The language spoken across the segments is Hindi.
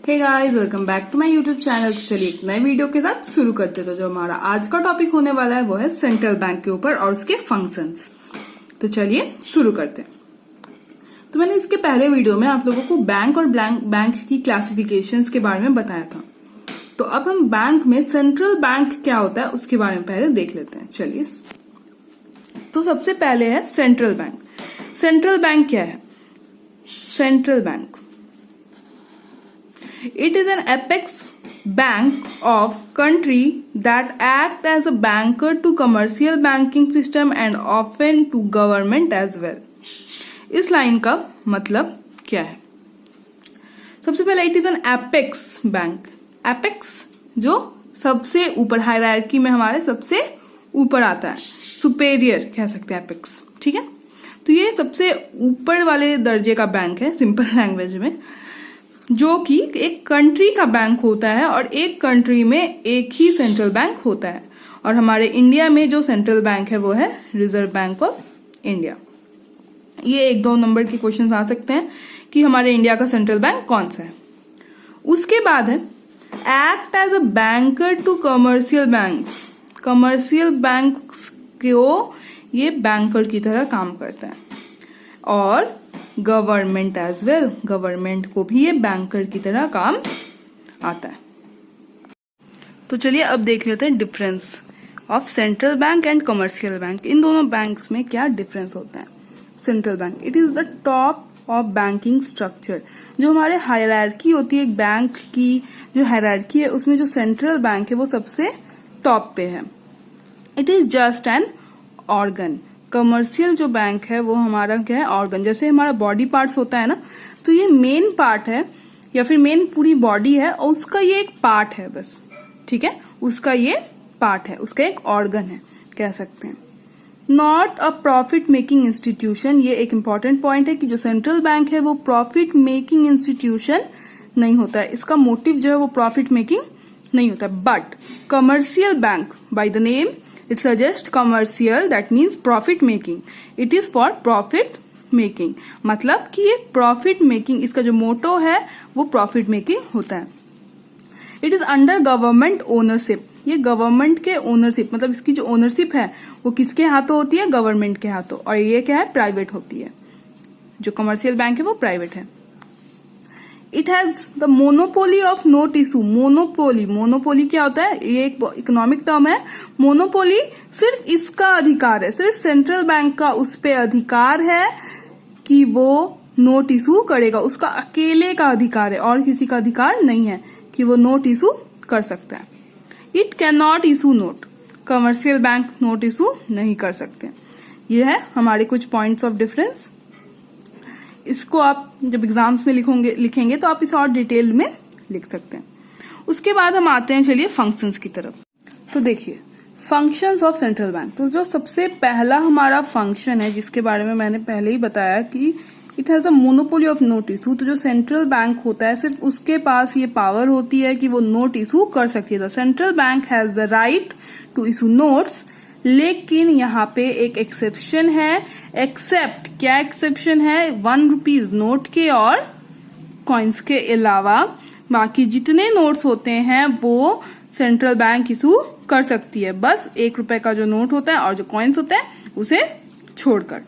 Hey guys, welcome back to my YouTube channel. तो चलिए एक नए वीडियो के साथ शुरू करते। तो जो हमारा आज का टॉपिक होने वाला है वो है सेंट्रल बैंक के ऊपर और उसके फंक्शंस। तो चलिए शुरू करते हैं। तो मैंने इसके पहले वीडियो में आप लोगों को बैंक और बैंक की क्लासिफिकेशंस के बारे में बताया था। तो अब हम बैंक में सेंट्रल बैंक क्या होता है उसके बारे में पहले देख लेते हैं। चलिए, तो सबसे पहले है सेंट्रल बैंक। सेंट्रल बैंक क्या है? Central bank, it is an apex bank of country that act as a banker to commercial banking system and often to government as well। इस लाइन का मतलब क्या है? सबसे पहले it is an apex bank. Apex जो सबसे ऊपर, हायरार्की में हमारे सबसे ऊपर आता है, सुपेरियर कह सकते हैं एपेक्स। ठीक है, तो ये सबसे ऊपर वाले दर्जे का बैंक है सिंपल लैंग्वेज में, जो कि एक कंट्री का बैंक होता है और एक कंट्री में एक ही सेंट्रल बैंक होता है। और हमारे इंडिया में जो सेंट्रल बैंक है वो है रिजर्व बैंक ऑफ इंडिया। ये 1-2 नंबर के क्वेश्चन आ सकते हैं कि हमारे इंडिया का सेंट्रल बैंक कौन सा है। उसके बाद है act as a banker to commercial banks. Commercial banks को ये बैंकर की तरह काम करता है। और गवर्नमेंट एज वेल, गवर्नमेंट को भी ये बैंकर की तरह काम आता है। तो चलिए अब देख लेते हैं difference of central bank and commercial bank. इन दोनों बैंक्स में क्या डिफरेंस होता है? Central bank, it is the top of banking structure. जो हमारे हायरार्की होती है बैंक की, जो हायरार्की है उसमें जो सेंट्रल बैंक है वो सबसे टॉप पे है। It is just an organ. Commercial जो बैंक है वो हमारा क्या है? ऑर्गन। जैसे हमारा बॉडी पार्ट्स होता है ना, तो ये मेन पार्ट है या फिर मेन पूरी बॉडी है और उसका ये एक पार्ट है बस। ठीक है, उसका ये पार्ट है, उसका एक ऑर्गन है कह सकते हैं। Not a profit making institution. ये एक इंपॉर्टेंट पॉइंट है कि जो सेंट्रल बैंक है वो प्रॉफिट मेकिंग इंस्टीट्यूशन नहीं होता है। इसका मोटिव जो है वो प्रॉफिट मेकिंग नहीं होता है। But commercial bank by the name it suggests commercial, that means profit making. It is for profit making, मतलब कि ये profit making, इसका जो मोटो है वो profit making होता है। It is under government ownership। ये गवर्नमेंट के ओनरशिप, मतलब इसकी जो ओनरशिप है वो किसके हाथों होती है? गवर्नमेंट के हाथों। और ये क्या है? प्राइवेट होती है। जो कमर्शियल बैंक है वो प्राइवेट है। It has the monopoly of note issue. Monopoly, monopoly क्या होता है? ये एक इकोनॉमिक टर्म है। मोनोपोली सिर्फ इसका अधिकार है, सिर्फ सेंट्रल बैंक का उस पे अधिकार है कि वो नोट इशू करेगा। उसका अकेले का अधिकार है और किसी का अधिकार नहीं है कि वो नोट इशू कर सकता है। It can not issue note. Commercial bank note issue नहीं कर सकते। ये है हमारे कुछ पॉइंट्स ऑफ डिफरेंस। इसको आप जब एग्जाम्स में लिखेंगे तो आप इसे और डिटेल में लिख सकते हैं। उसके बाद हम आते हैं चलिए फंक्शंस की तरफ। तो देखिए फंक्शंस ऑफ सेंट्रल बैंक। तो जो सबसे पहला हमारा फंक्शन है जिसके बारे में मैंने पहले ही बताया कि it has a monopoly of note issue. तो जो सेंट्रल बैंक होता है सिर्फ उसके पास ये पावर होती है कि वो नोट इशू कर सकती है। The central bank has the right to issue notes. लेकिन यहाँ पे एक एक्सेप्शन है। एक्सेप्ट, क्या एक्सेप्शन है? 1 रुपीज नोट के और कॉइन्स के अलावा बाकी जितने नोट्स होते हैं वो सेंट्रल बैंक इशू कर सकती है। बस 1 रुपए का जो नोट होता है और जो कॉइन्स होते हैं उसे छोड़कर।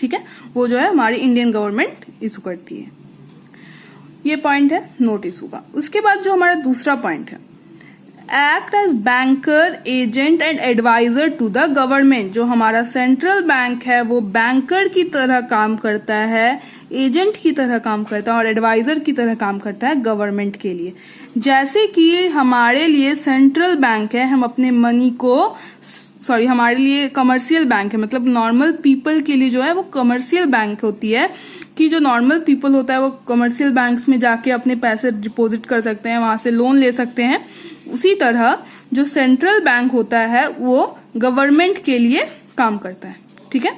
ठीक है, वो जो है हमारी इंडियन गवर्नमेंट इशू करती है। ये पॉइंट है नोट इशू का। उसके बाद जो हमारा दूसरा पॉइंट है, act as banker, agent and advisor to the government. जो हमारा सेंट्रल बैंक है वो बैंकर की तरह काम करता है, एजेंट की तरह काम करता है और एडवाइजर की तरह काम करता है गवर्नमेंट के लिए। जैसे कि हमारे लिए सेंट्रल बैंक है, हम अपने मनी को, हमारे लिए कमर्शियल बैंक है, मतलब नॉर्मल पीपल के लिए जो है वो कमर्शियल बैंक होती है कि जो नॉर्मल पीपल होता है वो कमर्शियल बैंक्स में जाके अपने पैसे डिपॉजिट कर सकते हैं, वहां से लोन ले सकते हैं। उसी तरह जो सेंट्रल बैंक होता है वो गवर्नमेंट के लिए काम करता है। ठीक है,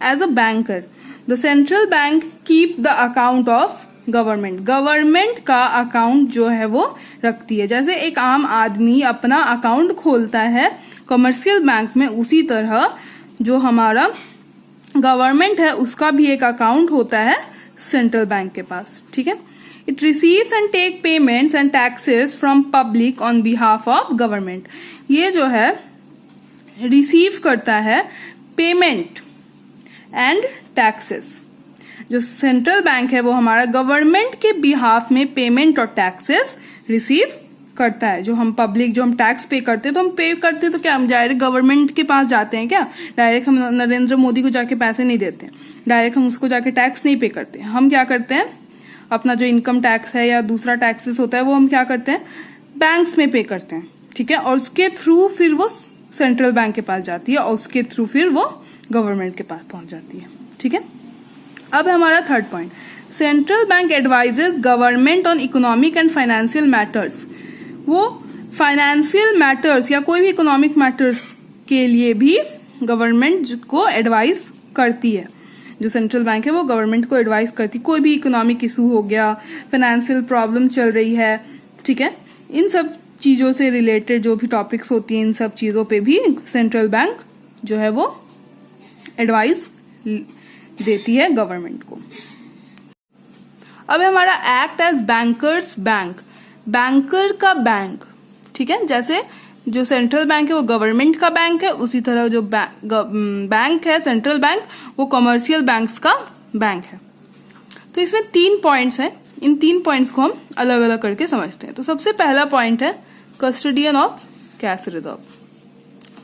as a banker the central bank keep the account of government. Government का अकाउंट जो है वो रखती है। जैसे एक आम आदमी अपना अकाउंट खोलता है कमर्शियल बैंक में, उसी तरह जो हमारा गवर्नमेंट है उसका भी एक अकाउंट होता है सेंट्रल बैंक के पास, ठीक है। It receives and take payments and taxes from public on behalf of government. ये जो है रिसीव करता है पेमेंट एंड टैक्सेस। जो सेंट्रल बैंक है वो हमारा गवर्नमेंट के बिहाफ में पेमेंट और टैक्सेस रिसीव करता है। जो हम पब्लिक, जो हम टैक्स पे करते हैं, तो हम पे करते हैं तो क्या हम डायरेक्ट गवर्नमेंट के पास जाते हैं क्या? डायरेक्ट हम नरेंद्र मोदी को जाके पैसे नहीं देते, डायरेक्ट हम उसको जाके टैक्स नहीं पे करते। हम क्या करते हैं, अपना जो इनकम टैक्स है या दूसरा टैक्सेस होता है वो हम क्या करते हैं, बैंक्स में पे करते हैं, ठीक है। और उसके थ्रू फिर वो सेंट्रल बैंक के पास जाती है और उसके थ्रू फिर वो गवर्नमेंट के पास पहुंच जाती है, ठीक है। अब है हमारा third point, central bank advises government on economic and financial matters. वो फाइनेंशियल मैटर्स या कोई भी इकोनॉमिक मैटर्स के लिए भी गवर्नमेंट को एडवाइस करती है। जो सेंट्रल बैंक है वो गवर्नमेंट को एडवाइस करती है। कोई भी इकोनॉमिक इशू हो गया, फाइनेंशियल प्रॉब्लम चल रही है, ठीक है, इन सब चीजों से रिलेटेड जो भी टॉपिक्स होती हैं, इन सब चीजों पे भी सेंट्रल बैंक जो है वो एडवाइस देती है गवर्नमेंट को। अब हमारा act as bankers bank, banker का बैंक, ठीक है। जैसे जो सेंट्रल बैंक है वो गवर्नमेंट का बैंक है, उसी तरह जो बैंक है सेंट्रल बैंक वो कमर्शियल बैंक्स का बैंक है। तो इसमें 3 पॉइंट्स हैं, इन 3 पॉइंट्स को हम अलग अलग करके समझते हैं। तो सबसे पहला पॉइंट है custodian of cash reserve.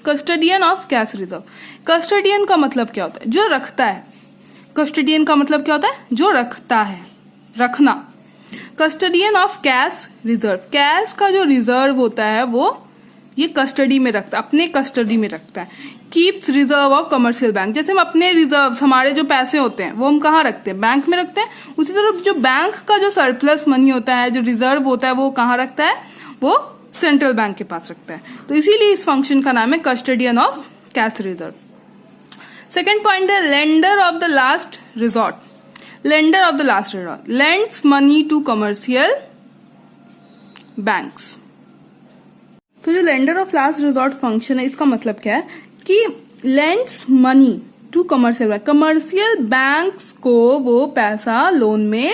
Custodian of cash reserve, custodian का मतलब क्या होता है, जो रखता है। कस्टडियन का मतलब क्या होता है, जो रखता है, रखना। Custodian of cash reserve, cash का जो रिजर्व होता है वो ये कस्टडी में रखता है, अपने कस्टडी में रखता है। Keeps reserve of commercial bank, जैसे हम अपने रिजर्व, हमारे जो पैसे होते हैं वो हम कहाँ रखते हैं, बैंक में रखते हैं। उसी तरह जो बैंक का जो सरप्लस मनी होता है, जो रिजर्व होता है, वो कहाँ रखता है, वो सेंट्रल बैंक के पास रखता है। तो इसीलिए इस फंक्शन का नाम है custodian of cash reserve. Second point है lender of the last resort. Lender of the last resort lends money to commercial banks. तो जो lender of last resort function है, इसका मतलब क्या है कि lends money to commercial bank, commercial banks को वो पैसा लोन में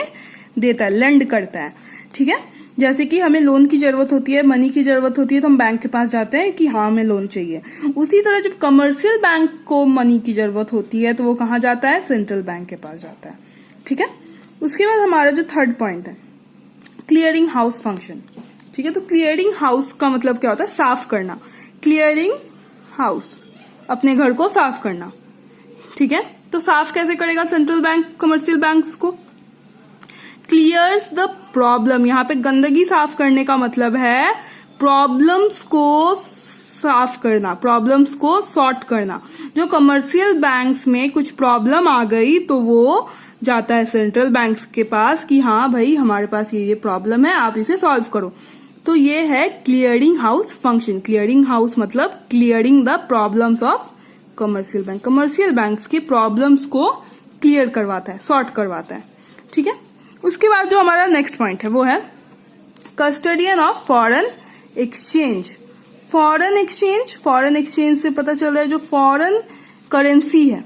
देता है, लेंड करता है, ठीक है। जैसे कि हमें लोन की जरूरत होती है, मनी की जरूरत होती है, तो हम बैंक के पास जाते हैं कि हाँ हमें लोन चाहिए। उसी तरह जब कमर्शियल बैंक को मनी की जरूरत होती है तो वो कहाँ जाता है, सेंट्रल बैंक के पास जाता है, ठीक है। उसके बाद हमारा जो थर्ड पॉइंट है क्लियरिंग हाउस फंक्शन, ठीक है। तो क्लियरिंग हाउस का मतलब क्या होता है, साफ करना। क्लियरिंग हाउस, अपने घर को साफ करना, ठीक है। तो साफ कैसे करेगा सेंट्रल बैंक कमर्शियल बैंक्स को, क्लियर्स द प्रॉब्लम। यहाँ पे गंदगी साफ करने का मतलब है प्रॉब्लम्स को साफ करना, प्रॉब्लम्स को सॉर्ट करना। जो कमर्शियल बैंक्स में कुछ प्रॉब्लम आ गई तो वो जाता है सेंट्रल बैंक्स के पास कि हाँ भाई हमारे पास ये प्रॉब्लम है, आप इसे सॉल्व करो। तो ये है clearing house function. Clearing house मतलब clearing the problems of commercial bank, commercial banks की प्रॉब्लम्स को क्लियर करवाता है, सॉर्ट करवाता है, ठीक है। उसके बाद जो हमारा नेक्स्ट पॉइंट है वो है custodian of foreign exchange. Foreign exchange, foreign exchange से पता चल रहा है जो फॉरेन करेंसी है,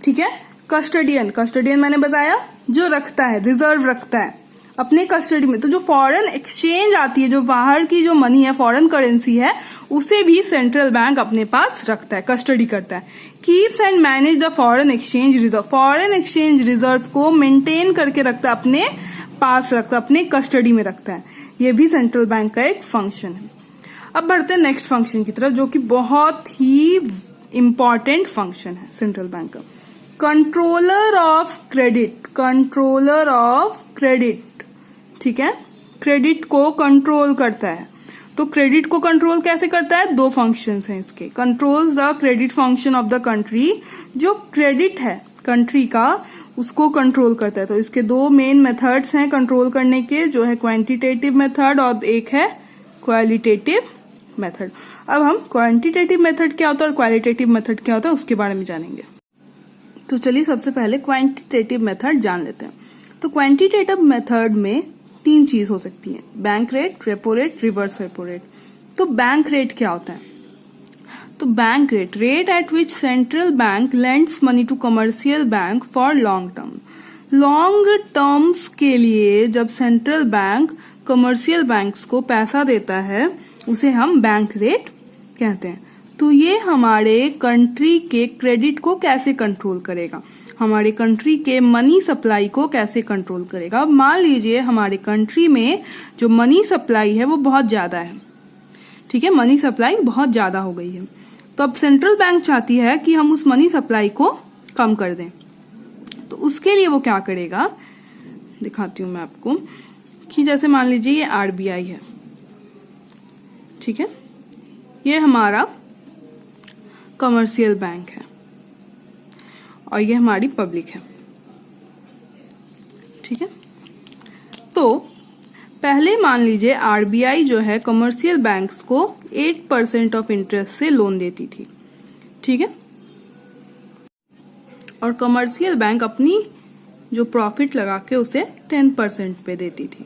ठीक है। कस्टडियन, कस्टडियन मैंने बताया जो रखता है, रिजर्व रखता है अपने कस्टडी में। तो जो फॉरेन एक्सचेंज आती है, जो बाहर की जो मनी है, फॉरेन करेंसी है, उसे भी सेंट्रल बैंक अपने पास रखता है, कस्टडी करता है। Keeps and manage the foreign exchange reserve, foreign exchange reserve को मेंटेन करके रखता है, अपने पास रखता है, अपने कस्टडी में रखता है। ये भी सेंट्रल बैंक का एक फंक्शन है। अब बढ़ते हैं नेक्स्ट फंक्शन की तरफ, जो कि बहुत ही इंपॉर्टेंट फंक्शन है सेंट्रल बैंक का, controller of credit. Controller of credit, ठीक है, क्रेडिट को कंट्रोल करता है। तो क्रेडिट को कंट्रोल कैसे करता है, 2 फंक्शंस हैं इसके। Controls the credit function of the country, जो क्रेडिट है कंट्री का उसको कंट्रोल करता है। तो इसके 2 मेन मेथड्स हैं कंट्रोल करने के, जो है क्वांटिटेटिव मेथड और एक है क्वालिटेटिव मेथड। अब हम क्वांटिटेटिव मेथड क्या होता है और क्वालिटेटिव मेथड क्या होता है उसके बारे में जानेंगे। तो चलिए सबसे पहले क्वांटिटेटिव मेथड जान लेते हैं। तो क्वांटिटेटिव मेथड में 3 चीज हो सकती है, bank rate, repo rate, reverse repo rate. तो बैंक रेट क्या होता है, तो bank rate at which central bank lends money to commercial bank for long term. Long terms के लिए जब सेंट्रल बैंक कमर्शियल बैंक्स को पैसा देता है उसे हम बैंक रेट कहते हैं। तो ये हमारे कंट्री के क्रेडिट को कैसे कंट्रोल करेगा, हमारे कंट्री के मनी सप्लाई को कैसे कंट्रोल करेगा। मान लीजिए हमारे कंट्री में जो मनी सप्लाई है वो बहुत ज्यादा है, ठीक है, मनी सप्लाई बहुत ज्यादा हो गई है। तो अब सेंट्रल बैंक चाहती है कि हम उस मनी सप्लाई को कम कर दें। तो उसके लिए वो क्या करेगा, दिखाती हूं मैं आपको कि जैसे मान लीजिए ये आरबीआई है, ठीक है, ये हमारा कमर्शियल बैंक है और ये हमारी पब्लिक है, ठीक है। तो पहले मान लीजिए आरबीआई जो है कमर्शियल बैंक्स को 8% ऑफ इंटरेस्ट से लोन देती थी, ठीक है, और कमर्शियल बैंक अपनी जो प्रॉफिट लगा के उसे 10% पे देती थी।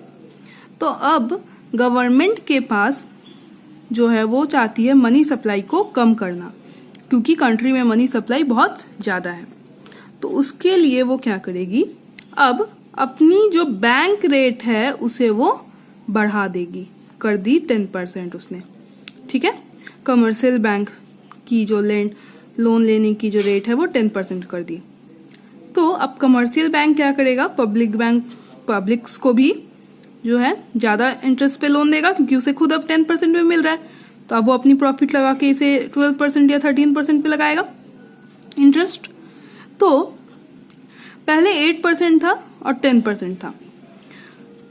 तो अब गवर्नमेंट के पास जो है वो चाहती है मनी सप्लाई को कम करना, क्योंकि कंट्री में मनी सप्लाई बहुत ज्यादा है। तो उसके लिए वो क्या करेगी, अब अपनी जो बैंक रेट है उसे वो बढ़ा देगी, कर दी 10% उसने, ठीक है। कमर्शियल बैंक की जो लोन लेने की जो रेट है वो 10% कर दी। तो अब कमर्शियल बैंक क्या करेगा, पब्लिक्स को भी जो है ज्यादा इंटरेस्ट पे लोन देगा, क्योंकि उसे खुद अब 10% में मिल रहा है। तो अब वो अपनी प्रॉफिट लगा के इसे 12% या 13% पे लगाएगा इंटरेस्ट। तो पहले 8% था और 10% था।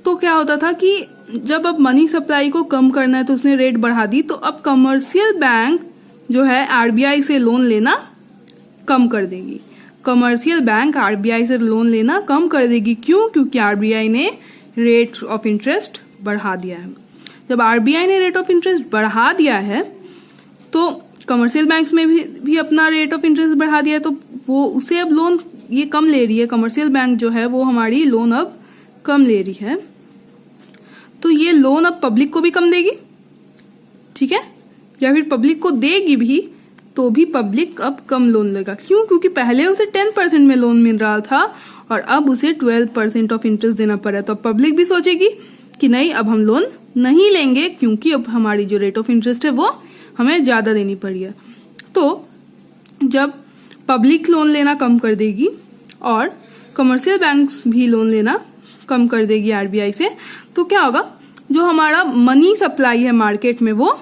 तो क्या होता था कि जब अब मनी सप्लाई को कम करना है तो उसने रेट बढ़ा दी। तो अब कमर्शियल बैंक जो है आरबीआई से लोन लेना कम कर देगी, कमर्शियल बैंक आरबीआई से लोन लेना कम कर देगी। क्यों? क्योंकि आरबीआई ने रेट ऑफ इंटरेस्ट बढ़ा दिया है। जब आरबीआई ने रेट ऑफ इंटरेस्ट बढ़ा दिया है तो कमर्शियल बैंक्स में भी अपना रेट ऑफ इंटरेस्ट बढ़ा दिया है, तो वो उसे अब लोन ये कम ले रही है। कमर्शियल बैंक जो है वो हमारी लोन अब कम ले रही है, तो ये लोन अब पब्लिक को भी कम देगी, ठीक है, या फिर पब्लिक को देगी भी तो भी पब्लिक अब कम लोन लेगा। क्यों? क्योंकि पहले उसे 10% में लोन मिल रहा था और अब उसे 12% ऑफ इंटरेस्ट देना पड़ा। तो पब्लिक भी सोचेगी कि नहीं, अब हम लोन नहीं लेंगे, क्योंकि अब हमारी जो रेट ऑफ इंटरेस्ट है वो हमें ज्यादा देनी पड़ी है। तो जब पब्लिक लोन लेना कम कर देगी और कमर्शियल बैंक्स भी लोन लेना कम कर देगी आरबीआई से, तो क्या होगा, जो हमारा मनी सप्लाई है मार्केट में वो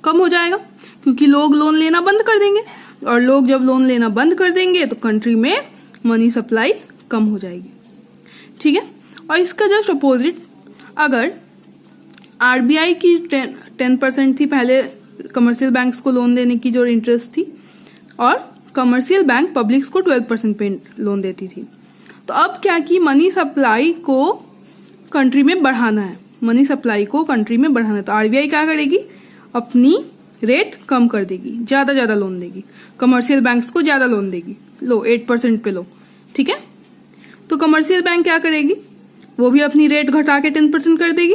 कम हो जाएगा, क्योंकि लोग लोन लेना बंद कर देंगे। और लोग जब लोन लेना बंद कर देंगे तो कंट्री में मनी सप्लाई कम हो जाएगी, ठीक है। और इसका जस्ट अपोजिट, अगर आरबीआई की 10% थी पहले कमर्शियल बैंक्स को लोन देने की जो इंटरेस्ट थी, और कमर्शियल बैंक पब्लिक्स को 12% पे लोन देती थी। तो अब क्या की मनी सप्लाई को कंट्री में बढ़ाना है, मनी सप्लाई को कंट्री में बढ़ाना है। तो आरबीआई क्या करेगी, अपनी रेट कम कर देगी, ज्यादा लोन देगी, कमर्शियल बैंक्स को ज्यादा लोन देगी, लो 8% पे लो, ठीक है। तो कमर्शियल बैंक क्या करेगी, वो भी अपनी रेट घटा के 10% कर देगी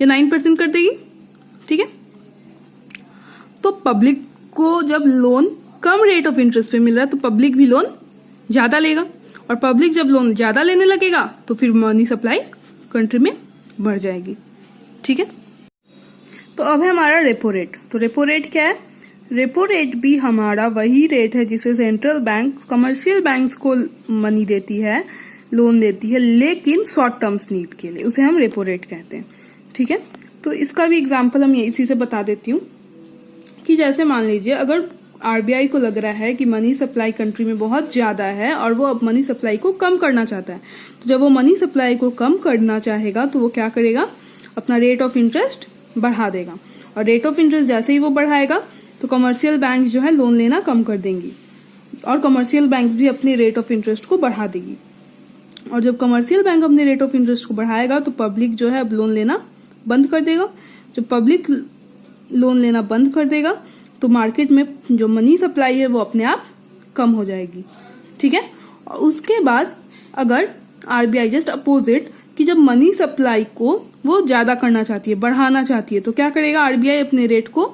या 9% कर देगी, ठीक है। तो पब्लिक को जब loan come rate of interest पे मिल रहा है तो पब्लिक भी लोन ज्यादा लेगा, और पब्लिक जब लोन ज्यादा लेने लगेगा तो फिर मनी सप्लाई कंट्री में बढ़ जाएगी, ठीक है। तो अब है हमारा रेपो रेट। तो रेपो रेट क्या है, रेपो रेट भी हमारा वही रेट है जिसे सेंट्रल बैंक कमर्शियल बैंक्स को मनी देती है, लोन देती है, लेकिन शॉर्ट टर्म्स नीड के लिए, उसे हम रेपो रेट कहते हैं, ठीक है। तो इसका भी एग्जांपल हम इसी से बता देती हूँ कि जैसे मान लीजिए अगर आरबीआई को लग रहा है कि मनी सप्लाई कंट्री में बहुत ज्यादा है और वो अब मनी सप्लाई को कम करना चाहता है, तो जब वो मनी सप्लाई को कम करना चाहेगा तो वो क्या करेगा, अपना रेट ऑफ इंटरेस्ट बढ़ा देगा। और रेट ऑफ इंटरेस्ट जैसे ही वो बढ़ाएगा तो कमर्शियल बैंक जो है लोन लेना कम कर देंगी, और कमर्शियल बैंक भी अपने रेट ऑफ इंटरेस्ट को बढ़ा देगी। और जब कमर्शियल बैंक अपने रेट ऑफ इंटरेस्ट को बढ़ाएगा तो पब्लिक जो है अब लोन लेना बंद कर देगा। जब पब्लिक लोन लेना बंद कर देगा तो मार्केट में जो मनी सप्लाई है वो अपने आप कम हो जाएगी, ठीक है। और उसके बाद अगर आरबीआई जस्ट अपोजिट कि जब मनी सप्लाई को वो ज्यादा करना चाहती है, बढ़ाना चाहती है, तो क्या करेगा, आरबीआई अपने रेट को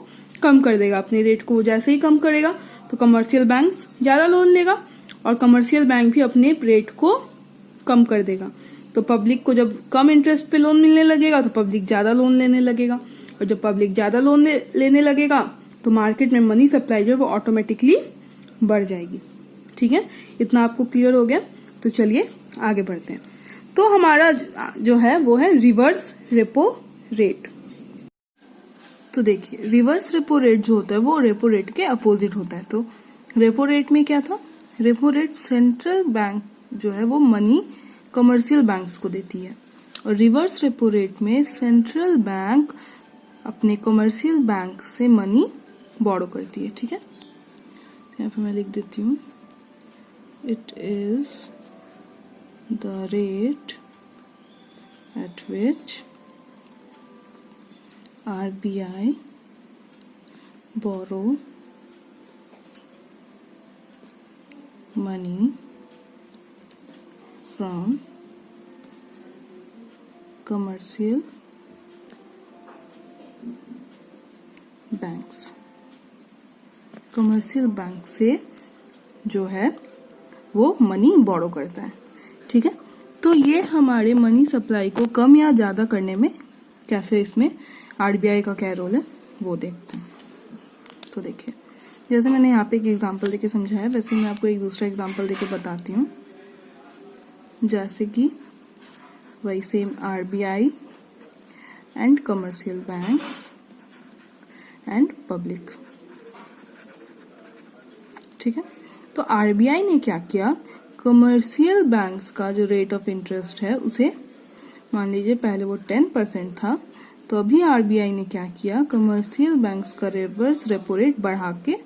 कम कर देगा। अपने रेट को जैसे ही कम करेगा तो कमर्शियल बैंक ज्यादा लोन लेगा और कमर्शियल बैंक भी अपने रेट को कम कर देगा। तो पब्लिक को जब कम इंटरेस्ट पे लोन मिलने लगेगा तो पब्लिक ज्यादा लोन लेने लगेगा, और जब पब्लिक ज्यादा लोन लेने लगेगा तो मार्केट में मनी सप्लाई जो है वो ऑटोमेटिकली बढ़ जाएगी। ठीक है, इतना आपको क्लियर हो गया। तो चलिए आगे बढ़ते हैं। तो हमारा जो है वो है रिवर्स रेपो रेट। तो देखिए रिवर्स रेपो रेट जो होता है वो रेपो रेट के अपोजिट होता है। तो रेपो रेट में क्या था, रेपो रेट सेंट्रल बैंक जो है वो मनी कमर्शियल बैंक्स को देती है, और रिवर्स रेपो रेट में सेंट्रल बैंक अपने कमर्शियल बैंक से मनी बोरो करती है। ठीक है, यहाँ पे मैं लिख देती हूँ, it is the rate at which RBI borrow money from commercial banks। Commercial bank से जो है वो मनी बोरो करता है। ठीक है, तो ये हमारे मनी सप्लाई को कम या ज्यादा करने में कैसे, इसमें आरबीआई का क्या रोल है वो देखते हैं। तो देखिए जैसे मैंने यहाँ पे एक एग्जांपल देके समझाया है, वैसे मैं आपको एक दूसरा एग्जांपल देके बताती हूँ। जैसे कि वही same RBI and commercial banks and public. ठीक है, तो आरबीआई ने क्या किया, कमर्शियल बैंक्स का जो रेट ऑफ इंटरेस्ट है उसे मान लीजिए पहले वो 10% था, तो अभी आरबीआई ने क्या किया, कमर्शियल बैंक्स का रिवर्स रेपो रेट बढ़ा के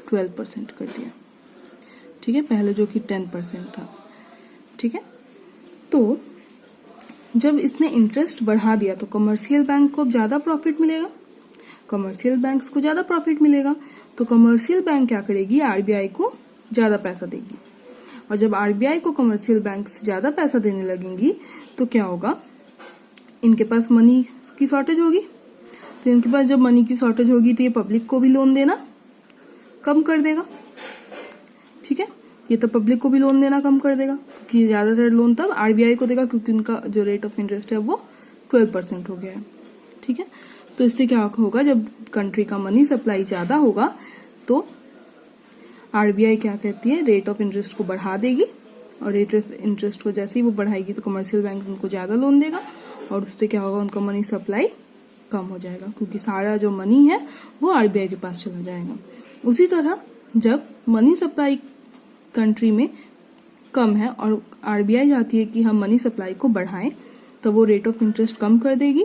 12% कर दिया। ठीक है, पहले जो कि 10% था। ठीक है, तो जब इसने इंटरेस्ट बढ़ा दिया तो कमर्शियल बैंक को ज्यादा प्रॉफिट मिलेगा, कमर्शियल बैंक्स को ज्यादा प्रॉफिट मिलेगा, तो कमर्शियल बैंक क्या करेगी, आरबीआई को ज्यादा पैसा देगी, और जब आरबीआई को कमर्शियल बैंक्स ज्यादा पैसा देने लगेंगी तो क्या होगा, इनके पास मनी की शॉर्टेज होगी। तो इनके पास जब मनी की शॉर्टेज होगी तो ये पब्लिक को भी लोन देना कम कर देगा। ठीक है, ये तो पब्लिक को भी लोन देना कम कर देगा, क्योंकि ज्यादातर लोन तब आरबीआई को देगा क्योंकि उनका जो रेट ऑफ इंटरेस्ट है वो 12% हो गया है। ठीक है, तो इससे क्या होगा, जब कंट्री का मनी सप्लाई ज्यादा होगा तो आरबीआई क्या कहती है, रेट ऑफ इंटरेस्ट को बढ़ा देगी, और रेट ऑफ इंटरेस्ट को जैसे ही वो बढ़ाएगी तो कमर्शियल बैंक उनको ज्यादा लोन देगा, और उससे क्या होगा, उनका मनी सप्लाई कम हो जाएगा, क्योंकि सारा जो मनी है वो आरबीआई के पास चला जाएगा। उसी तरह जब मनी सप्लाई कंट्री में कम है और आरबीआई चाहती है कि हम मनी सप्लाई को बढ़ाएं, तो वो रेट ऑफ इंटरेस्ट कम कर देगी,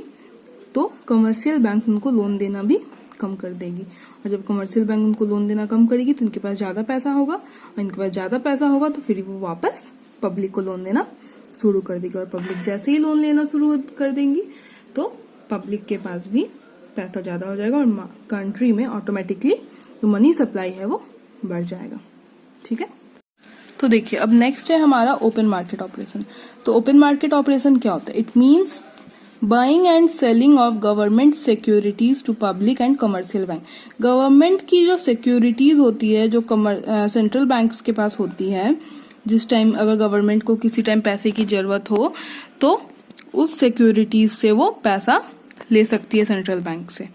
तो कमर्शियल बैंक उनको लोन देना भी कम कर देगी, और जब कमर्शियल बैंक उनको लोन देना कम करेगी तो इनके पास ज्यादा पैसा होगा, और इनके पास ज्यादा पैसा होगा तो फिर वो वापस पब्लिक को लोन देना शुरू कर देगी, और पब्लिक जैसे ही लोन लेना शुरू कर देंगी तो पब्लिक के पास भी पैसा ज्यादा हो जाएगा, और कंट्री में ऑटोमेटिकली जो मनी सप्लाई है वो बढ़ जाएगा। ठीक है, तो देखिए अब नेक्स्ट है हमारा ओपन मार्केट ऑपरेशन। तो ओपन मार्केट ऑपरेशन क्या होता है, it means buying and selling of government securities to public and commercial bank. Government की जो सिक्योरिटीज होती है जो सेंट्रल बैंक्स के पास होती है, जिस टाइम अगर गवर्नमेंट को किसी टाइम पैसे की जरूरत हो तो उस सिक्योरिटीज से वो पैसा ले सकती है सेंट्रल बैंक से।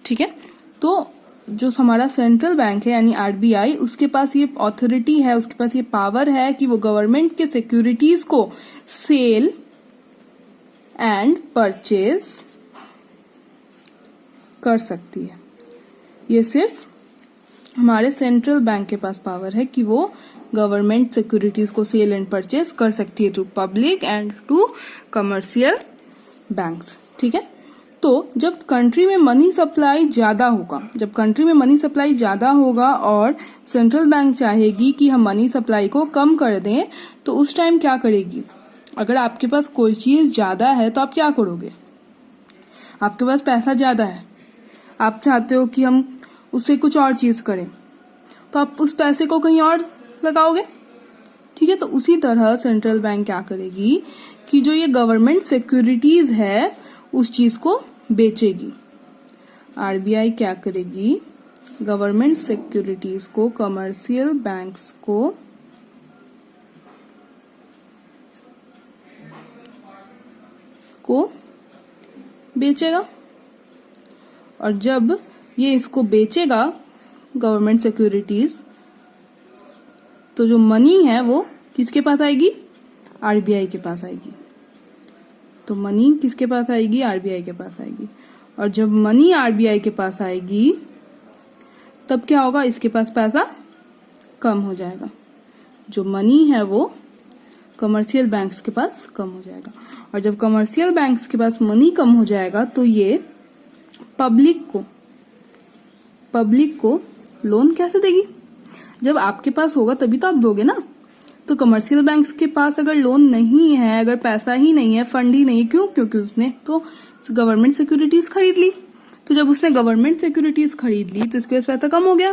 ठीक है, तो जो हमारा सेंट्रल बैंक है यानी आरबीआई, उसके पास ये अथॉरिटी है, उसके पास ये पावर है कि वो गवर्नमेंट के सिक्योरिटीज को सेल एंड परचेज कर सकती है। ये सिर्फ हमारे सेंट्रल बैंक के पास पावर है कि वो गवर्नमेंट सिक्योरिटीज को सेल एंड परचेज कर सकती है to public and to commercial banks. ठीक है, तो जब कंट्री में मनी सप्लाई ज्यादा होगा, जब कंट्री में मनी सप्लाई ज्यादा होगा और सेंट्रल बैंक चाहेगी कि हम मनी सप्लाई को कम कर दें, तो उस टाइम क्या करेगी, अगर आपके पास कोई चीज ज्यादा है तो आप क्या करोगे, आपके पास पैसा ज्यादा है, आप चाहते हो कि हम उससे कुछ और चीज करें, तो आप उस पैसे को कहीं और लगाओगे। ठीक है, तो उसी तरह सेंट्रल बैंक क्या करेगी कि जो ये गवर्नमेंट सिक्योरिटीज है उस चीज को बेचेगी। आरबीआई क्या करेगी, गवर्नमेंट सिक्योरिटीज को कमर्शियल बैंक्स को इसको बेचेगा, और जब ये इसको बेचेगा गवर्नमेंट सिक्योरिटीज, तो जो मनी है वो किसके पास आएगी? आरबीआई के पास आएगी। तो मनी किसके पास आएगी? आरबीआई के पास आएगी। और जब मनी आरबीआई के पास आएगी तब क्या होगा? इसके पास पैसा कम हो जाएगा। जो मनी है वो कमर्शियल बैंक्स के पास कम हो जाएगा, और जब कमर्शियल बैंक्स के पास मनी कम हो जाएगा तो ये पब्लिक को लोन कैसे देगी? जब आपके पास होगा तभी तो आप दोगे ना। तो कमर्शियल बैंक्स के पास अगर लोन नहीं है, अगर पैसा ही नहीं है, फंड ही नहीं है, क्यों? क्योंकि उसने तो गवर्नमेंट सिक्योरिटीज खरीद ली। तो जब उसने गवर्नमेंट सिक्योरिटीज खरीद ली तो इसके पास पैसा कम हो गया।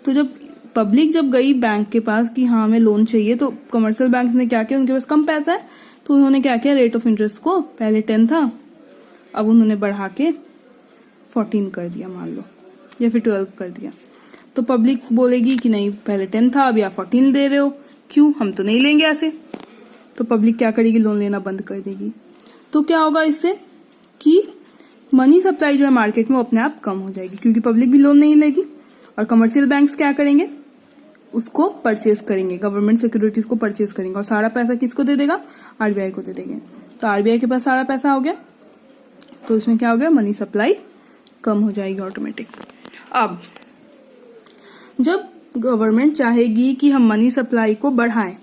तो जब पब्लिक जब गई बैंक के पास कि हाँ हमें लोन चाहिए, तो कमर्शियल बैंक ने क्या किया? उनके पास कम पैसा है तो उन्होंने क्या किया? रेट ऑफ इंटरेस्ट को, पहले 10 था, अब उन्होंने बढ़ा के 14 कर दिया मान लो, या फिर 12 कर दिया। तो पब्लिक बोलेगी कि नहीं पहले 10 था अब या 14 दे रहे हो, क्यों? हम तो नहीं लेंगे ऐसे। तो पब्लिक क्या करेगी? लोन लेना बंद कर देगी। तो क्या होगा इससे कि मनी सप्लाई जो है मार्केट में वो अपने आप कम हो जाएगी, क्योंकि पब्लिक भी लोन नहीं लेगी। और कमर्शियल बैंक्स क्या करेंगे? उसको परचेज करेंगे, गवर्नमेंट सिक्योरिटीज को परचेज करेंगे, और सारा पैसा किसको दे देगा? आरबीआई को दे देंगे। तो आरबीआई के पास सारा पैसा हो गया, तो इसमें क्या हो गया? मनी सप्लाई कम हो जाएगी ऑटोमेटिक। अब जब गवर्नमेंट चाहेगी कि हम मनी सप्लाई को बढ़ाएं,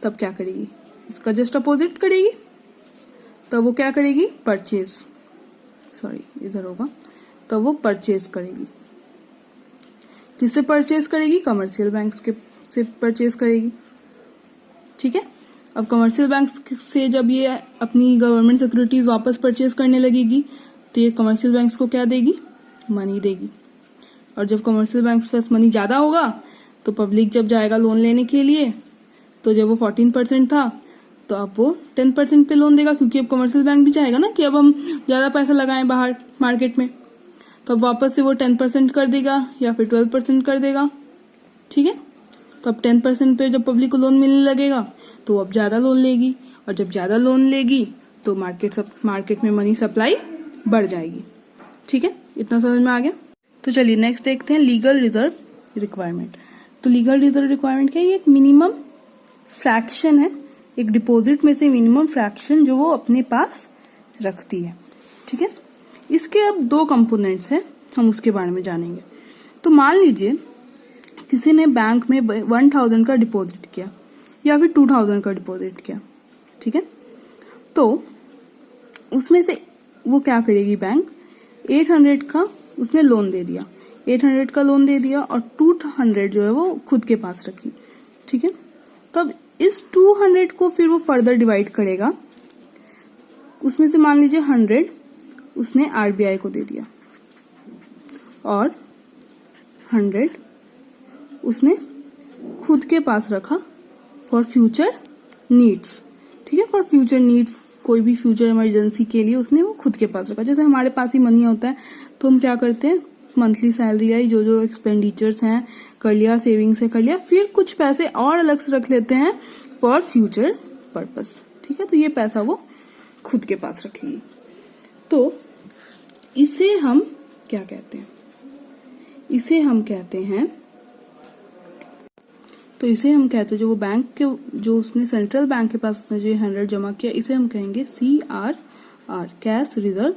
तब क्या करेगी? इसका जस्ट अपोजिट करेगी। तब वो क्या करेगी? परचेज, सॉरी इधर होगा, तब वो परचेज करेगी। किससे परचेज करेगी? कमर्शियल बैंक्स के से परचेज करेगी। ठीक है। अब कमर्शियल बैंक्स से जब ये अपनी गवर्नमेंट सिक्योरिटीज वापस परचेज करने लगेगी तो ये कमर्शियल बैंक्स को क्या देगी? मनी देगी। और जब कमर्शियल बैंक्स के पास मनी ज्यादा होगा तो पब्लिक जब जाएगा लोन लेने के लिए, तो जब वो 14% था तो अब वो 10% पे लोन देगा, क्योंकि अब कमर्शियल बैंक भी चाहेगा ना कि अब हम ज्यादा पैसा लगाएं बाहर मार्केट में, तो अब वापस से वो 10% कर देगा या फिर 12% कर देगा। ठीक है। तो अब 10% पे जब पब्लिक को लोन मिलने लगेगा तो अब ज्यादा लोन लेगी, और जब ज्यादा लोन लेगी तो मार्केट में मनी सप्लाई बढ़ जाएगी। ठीक है, इतना समझ में आ गया। तो चलिए नेक्स्ट देखते हैं लीगल रिजर्व रिक्वायरमेंट। तो लीगल रिजर्व रिक्वायरमेंट क्या है? ये एक मिनिमम फ्रैक्शन है, एक डिपॉजिट में से मिनिमम फ्रैक्शन जो वो अपने पास रखती है। ठीक है। इसके अब दो कंपोनेंट्स हैं, हम उसके बारे में जानेंगे। तो मान लीजिए किसी ने बैंक में 1000 का डिपॉजिट किया या फिर 2000 का डिपॉजिट किया। ठीक है। तो उसमें से वो क्या करेगी? बैंक 800 का उसने लोन दे दिया, 800 का लोन दे दिया और 200 जो है वो खुद के पास रखी। ठीक है। तब इस 200 को फिर वो फर्दर डिवाइड करेगा। उसमें से मान लीजिए 100 उसने आरबीआई को दे दिया और 100 उसने खुद के पास रखा फॉर फ्यूचर नीड्स। ठीक है, फॉर फ्यूचर नीड्स, कोई भी फ्यूचर इमरजेंसी के लिए उसने वो खुद के पास रखा। जैसे हमारे पास ही मनी होता है तो हम क्या करते हैं, मंथली सैलरी आई, जो जो एक्सपेंडिचर्स हैं कर लिया, सेविंग्स है कर लिया, फिर कुछ पैसे और अलग से रख लेते हैं फॉर फ्यूचर पर्पस। ठीक है, तो ये पैसा वो खुद के पास रखेगी। तो इसे हम क्या कहते हैं? इसे हम कहते हैं जो वो बैंक के, जो उसने सेंट्रल बैंक के पास उसने जो 100 जमा किया, इसे हम कहेंगे CRR, कैश रिजर्व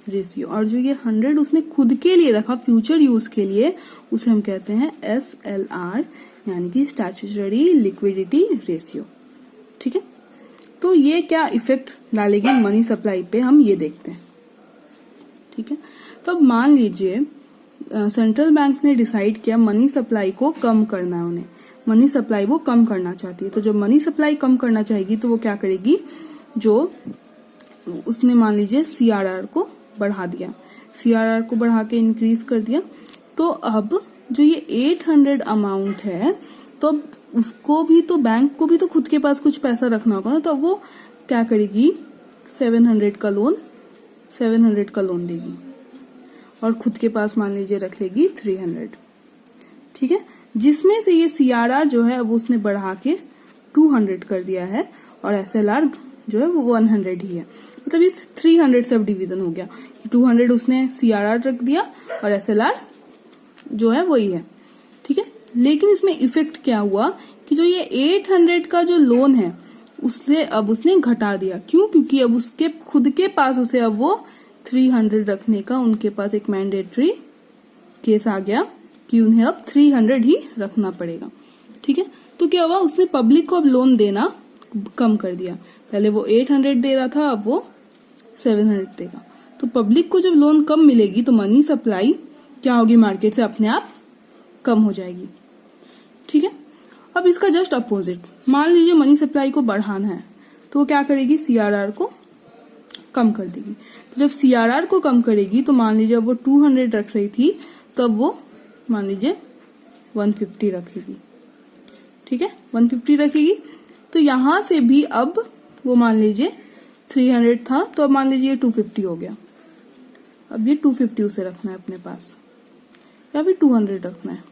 रेशियो। और जो ये 100 उसने खुद के लिए रखा फ्यूचर यूज के लिए, उसे हम कहते हैं SLR, यानी कि स्टैट्यूटरी लिक्विडिटी रेशियो। ठीक है। तो ये क्या इफेक्ट डालेगी मनी सप्लाई पे, हम ये देखते हैं। ठीक है। तो अब मान लीजिए सेंट्रल बैंक ने डिसाइड किया मनी सप्लाई को कम करना है, उन्हें मनी सप्लाई वो कम करना चाहती है। तो जब मनी सप्लाई कम करना चाहेगी तो वो क्या करेगी? जो उसने मान लीजिए CRR को बढ़ा दिया, CRR को बढ़ा के इंक्रीज कर दिया। तो अब जो ये 800 अमाउंट है, तो उसको भी तो, बैंक को भी तो खुद के पास कुछ पैसा रखना होगा ना, तो अब वो क्या करेगी? 700 का लोन देगी और खुद के पास मान लीजिए रख लेगी 300। ठीक है, जिसमें से ये CRR जो है अब उसने बढ़ा के 200 कर दिया है और SLR जो है वो 100 ही है, मतलब ये 300 से अब डिवीजन हो गया। 200 उसने CRR रख दिया और SLR जो है वही है, ठीक है। लेकिन इसमें इफेक्ट क्या हुआ कि जो ये 800 का जो लोन है उससे अब उसने घटा दिया। क्यों? क्योंकि अब उसके खुद के पास उसे अब वो 300 रखने का उनके पास एक मैंडेटरी केस आ गया कि उन्हें अब 300 ही रखना पड़ेगा, ठीक है। तो क्या हुआ, उसने पब्लिक को अब लोन देना कम कर दिया। पहले वो 800 दे रहा था, अब वो 700 देगा। तो पब्लिक को जब लोन कम मिलेगी तो मनी सप्लाई क्या होगी, मार्केट से अपने आप कम हो जाएगी, ठीक है। अब इसका जस्ट अपोजिट, मान लीजिए मनी सप्लाई को बढ़ाना है तो वो क्या करेगी, CRR को कम कर देगी। तो जब CRR को कम करेगी तो मान लीजिए अब वो 200 रख रही थी, तब वो मान लीजिए 150 रखेगी, ठीक है, 150 रखेगी। तो यहां से भी अब वो मान लीजिए 300 था, तो अब मान लीजिए 250 हो गया। अब ये 250 उसे रखना है अपने पास, या फिर 200 रखना है,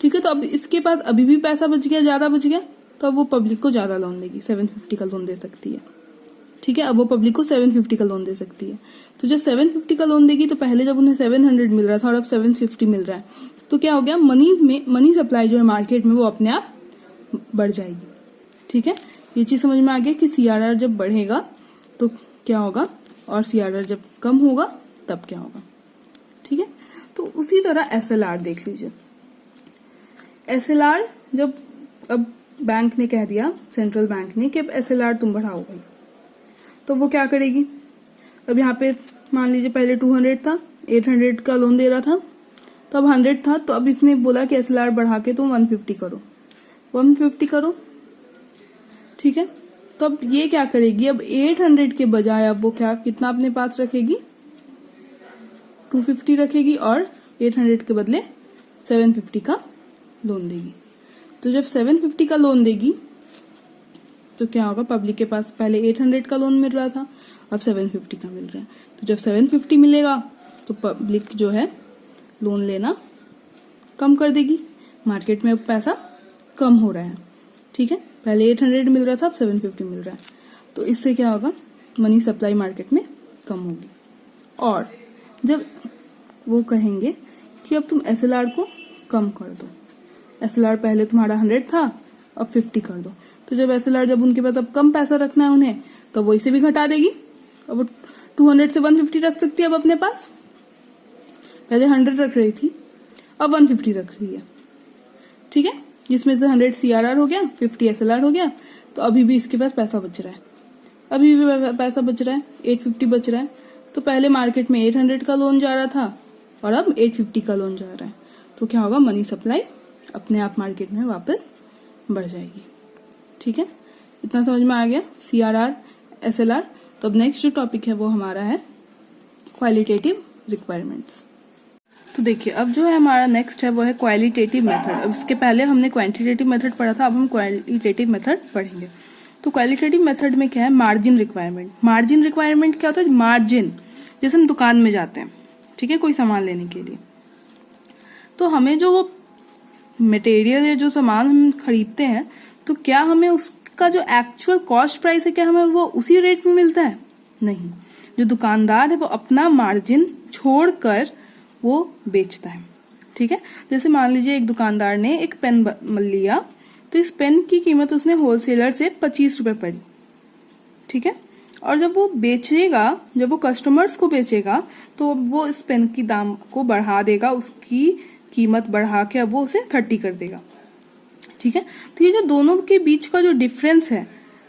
ठीक है। तो अब इसके पास अभी भी पैसा बच गया, ज्यादा बच गया, तो अब वो पब्लिक को ज्यादा लोन देगी, 750 का लोन दे सकती है, ठीक है। अब वो पब्लिक को 750 का लोन दे सकती है। तो जब 750 का लोन देगी तो पहले जब उन्हें 700 मिल रहा था और अब 750 मिल रहा है, तो क्या हो गया, मनी सप्लाई जो है मार्केट में वो अपने आप बढ़ जाएगी, ठीक है। ये चीज समझ में आ गया कि CRR जब बढ़ेगा तो क्या होगा और CRR जब कम होगा तब क्या होगा, ठीक है। तो उसी तरह SLR देख लीजिए। SLR जब अब बैंक ने कह दिया, सेंट्रल बैंक ने, कि अब SLR तुम बढ़ाओ भाई, तो वो क्या करेगी, अब यहाँ पे मान लीजिए पहले 200 था, 800 का लोन दे रहा था, तो अब 100 था, तो अब इसने बोला कि SLR बढ़ा के तुम 150 करो, 150 करो, ठीक है। तो अब ये क्या करेगी, अब 800 के बजाय अब वो क्या कितना अपने पास रखेगी, 250 रखेगी और 800 के बदले 750 का लोन देगी। तो जब 750 का लोन देगी तो क्या होगा, पब्लिक के पास पहले 800 का लोन मिल रहा था, अब 750 का मिल रहा है। तो जब 750 मिलेगा तो पब्लिक जो है लोन लेना कम कर देगी, मार्केट में अब पैसा कम हो रहा है, ठीक है। पहले 800 मिल रहा था, अब 750 मिल रहा है, तो इससे क्या होगा, मनी सप्लाई मार्केट में कम होगी। और जब वो कहेंगे कि अब तुम SLR को कम कर दो, SLR पहले तुम्हारा 100 था, अब 50 कर दो, तो जब SLR जब उनके पास अब कम पैसा रखना है उन्हें, तो वो इसे भी घटा देगी। अब 200 से 150 रख सकती है अब अपने पास, पहले 100 रख रही थी, अब 150 रख रही है, ठीक है, जिसमें से 100 CRR हो गया, 50 SLR हो गया। तो अभी भी इसके पास पैसा बच रहा है, अभी भी पैसा बच रहा है, 850 बच रहा है। तो पहले मार्केट में 800 का लोन जा रहा था और अब 850 का लोन जा रहा है, तो क्या होगा, मनी सप्लाई अपने आप मार्केट में वापस बढ़ जाएगी, ठीक है। इतना समझ में आ गया, CRR SLR। तो अब नेक्स्ट जो टॉपिक है वो हमारा है क्वालिटेटिव रिक्वायरमेंट्स। तो देखिए अब जो है हमारा नेक्स्ट है वो है क्वालिटेटिव मेथड। अब इसके पहले हमने क्वांटिटेटिव मेथड पढ़ा था, अब हम क्वालिटेटिव मेथड पढ़ेंगे। तो क्वालिटेटिव मेथड में क्या है, मार्जिन रिक्वायरमेंट। मार्जिन रिक्वायरमेंट क्या होता है, मार्जिन, जैसे हम दुकान में जाते हैं, ठीक है, कोई सामान लेने के लिए, तो हमें जो वो मटेरियल या जो सामान हम खरीदते हैं, तो क्या हमें उसका जो एक्चुअल कॉस्ट प्राइस है, क्या हमें वो उसी रेट में मिलता है? नहीं, जो दुकानदार है वो अपना मार्जिन छोड़कर वो बेचता है, ठीक है। जैसे मान लीजिए एक दुकानदार ने एक पेन लिया, तो इस पेन की कीमत उसने होलसेलर से 25 रुपए पड़ी, ठीक है, और जब वो बेचेगा, जब वो कस्टमर्स को बेचेगा, तो वो इस पेन की दाम को बढ़ा देगा, उसकी कीमत बढ़ा के अब वो उसे 30 कर देगा, ठीक है। तो ये जो दोनों के बीच का जो डिफरेंस है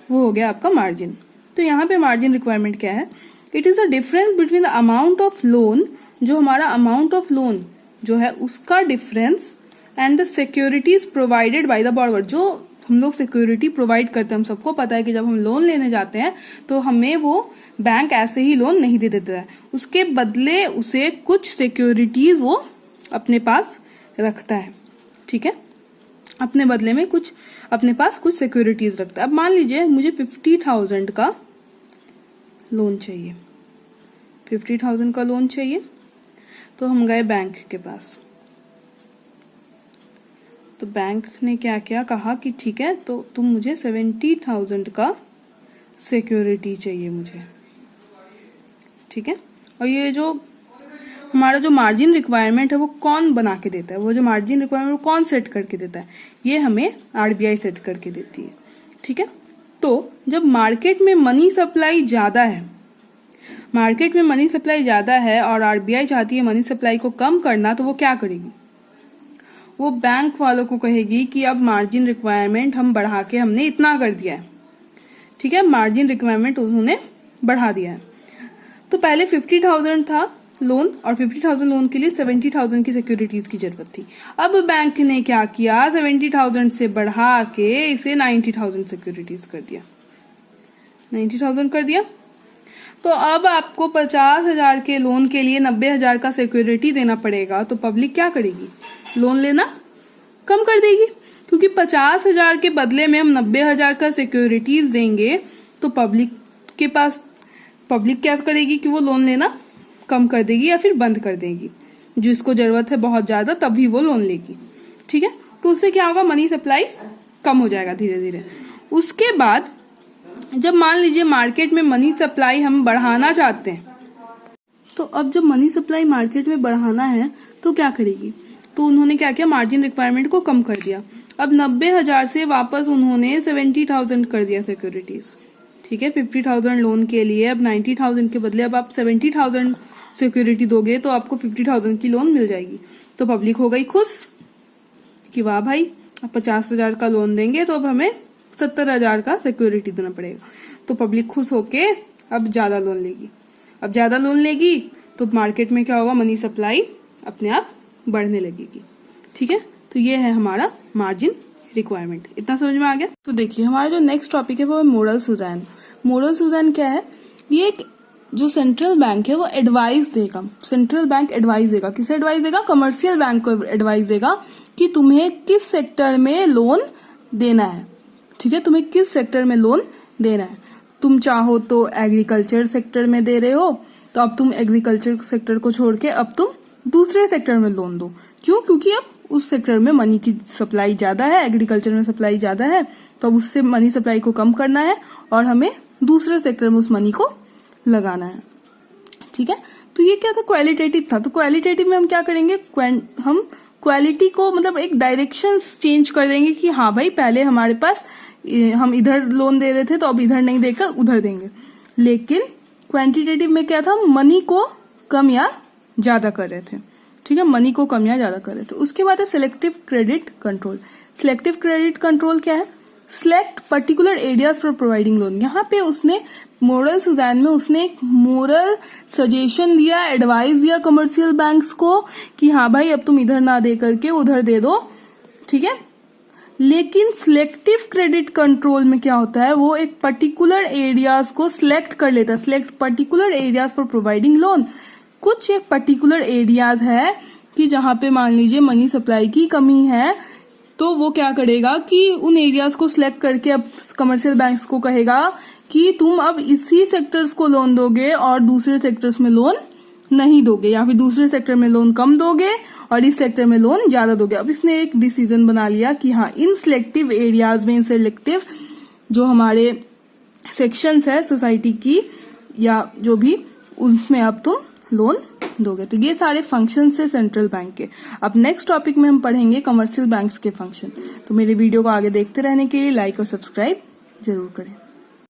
वो हो गया आपका मार्जिन। तो यहाँ पे मार्जिन रिक्वायरमेंट क्या है, it is the difference between the amount of loan, जो हमारा अमाउंट ऑफ लोन जो है उसका difference, and the securities provided by the borrower, जो हम लोग सिक्योरिटी प्रोवाइड करते हैं। हम सबको पता है कि जब हम लोन लेने जाते हैं तो हमें वो बैंक ऐसे ही लोन नहीं दे देता है, उसके बदले उसे कुछ सिक्योरिटीज वो अपने पास रखता है, ठीक है, अपने बदले में कुछ अपने पास कुछ सिक्योरिटीज रखता है। अब मान लीजिए मुझे 50,000 का लोन चाहिए, 50,000 का लोन चाहिए, तो हम गए बैंक के पास, तो बैंक ने क्या क्या कहा कि ठीक है, तो तुम मुझे 70,000 का सिक्योरिटी चाहिए मुझे, ठीक है। और ये जो हमारा जो मार्जिन रिक्वायरमेंट है वो कौन बना के देता है, वो जो मार्जिन रिक्वायरमेंट वो कौन सेट करके देता है, ये हमें आरबीआई सेट करके देती है, ठीक है। तो जब मार्केट में मनी सप्लाई ज्यादा है, मार्केट में मनी सप्लाई ज्यादा है और आरबीआई चाहती है मनी सप्लाई को कम करना, तो वो क्या करेगी, वो बैंक वालों को कहेगी कि अब मार्जिन रिक्वायरमेंट हम बढ़ा के हमने इतना कर दिया है, ठीक है, मार्जिन रिक्वायरमेंट उन्होंने बढ़ा दिया है। तो पहले 50,000 था लोन और 50,000 लोन के लिए 70,000 की सिक्योरिटीज की जरूरत थी। अब बैंक ने क्या किया, 70,000 से बढ़ा के इसे 90,000 सिक्योरिटीज कर दिया, 90,000 कर दिया। तो अब आपको 50,000 के लोन के लिए 90,000 का सिक्योरिटी देना पड़ेगा, तो पब्लिक क्या करेगी, लोन लेना कम कर देगी, क्योंकि 50,000 के बदले में हम 90,000 का सिक्योरिटीज देंगे, तो पब्लिक के पास, पब्लिक क्या करेगी कि वो लोन लेना कम कर देगी या फिर बंद कर देगी, जिसको जरूरत है बहुत ज्यादा तभी वो लोन लेगी, ठीक है। तो उससे क्या होगा, मनी सप्लाई कम हो जाएगा धीरे धीरे। उसके बाद जब मान लीजिए मार्केट में मनी सप्लाई हम बढ़ाना चाहते हैं, तो अब जब मनी सप्लाई मार्केट में बढ़ाना है तो क्या करेगी, तो उन्होंने क्या किया, मार्जिन रिक्वायरमेंट को कम कर दिया। अब 90,000 से वापस उन्होंने 70,000 कर दिया सिक्योरिटीज, ठीक है। 50,000 लोन के लिए अब 90,000 के बदले अब आप 70,000 सिक्योरिटी दोगे तो आपको 50,000 की लोन मिल जाएगी। तो पब्लिक हो गई खुश कि वाह भाई, अब 50,000 का लोन देंगे तो अब हमें 70,000 का सिक्योरिटी देना पड़ेगा। तो पब्लिक खुश होके अब ज्यादा लोन लेगी, अब ज्यादा लोन लेगी तो मार्केट में क्या होगा, मनी सप्लाई अपने आप बढ़ने लगेगी, ठीक है। तो ये है हमारा मार्जिन रिक्वायरमेंट। इतना समझ में आ गया। तो देखिए हमारा जो नेक्स्ट टॉपिक है वो है मोरल सुजान। मोरल सुजान क्या है, ये एक जो सेंट्रल बैंक है वो एडवाइस देगा, सेंट्रल बैंक एडवाइस देगा, किसे एडवाइस देगा, कमर्शियल बैंक को एडवाइस देगा कि तुम्हें किस सेक्टर में लोन देना है, ठीक है, तुम्हें किस सेक्टर में लोन देना है। तुम चाहो तो एग्रीकल्चर सेक्टर में दे रहे हो, तो अब तुम एग्रीकल्चर सेक्टर को छोड़ के अब तुम दूसरे सेक्टर में लोन दो। क्यों, क्योंकि अब उस सेक्टर में मनी की सप्लाई ज्यादा है, एग्रीकल्चर में सप्लाई ज्यादा है, तो अब उससे मनी सप्लाई को कम करना है और हमें दूसरे सेक्टर में उस मनी को लगाना है, ठीक है। तो ये क्या था, क्वालिटेटिव था। तो क्वालिटेटिव में हम क्या करेंगे, हम क्वालिटी को मतलब एक डायरेक्शन चेंज कर देंगे कि हाँ भाई पहले हमारे पास हम इधर लोन दे रहे थे तो अब इधर नहीं देकर उधर देंगे। लेकिन क्वांटिटेटिव में क्या था, मनी को कम या ज्यादा कर रहे थे, ठीक है, मनी को कम या ज्यादा कर रहे थे। उसके बाद है selective credit control. Selective credit control क्या है, select particular areas for providing loan. यहाँ पे उसने मोरल सुजान में उसने एक मोरल सजेशन दिया, एडवाइस दिया कमर्शियल बैंक्स को कि हाँ भाई अब तुम इधर ना दे करके उधर दे दो, ठीक है। लेकिन सिलेक्टिव क्रेडिट कंट्रोल में क्या होता है, वो एक पर्टिकुलर एरियाज को सिलेक्ट कर लेता है, select particular areas for providing loan. कुछ एक पर्टिकुलर एरियाज है कि जहां पे मान लीजिए मनी सप्लाई की कमी है, तो वो क्या करेगा कि उन एरियाज को सिलेक्ट करके अब कमर्शियल बैंक्स को कहेगा कि तुम अब इसी सेक्टर्स को लोन दोगे और दूसरे सेक्टर्स में लोन नहीं दोगे, या फिर दूसरे सेक्टर में लोन कम दोगे और इस सेक्टर में लोन ज्यादा दोगे। अब इसने एक डिसीजन बना लिया कि हाँ इन सिलेक्टिव एरियाज में, इन सिलेक्टिव जो हमारे सेक्शंस है सोसाइटी की या जो भी, उसमें अब तुम लोन दोगे। तो ये सारे फंक्शन है सेंट्रल बैंक के। अब नेक्स्ट टॉपिक में हम पढ़ेंगे कमर्शियल बैंक्स के फंक्शन। तो मेरे वीडियो को आगे देखते रहने के लिए लाइक और सब्सक्राइब जरूर करें।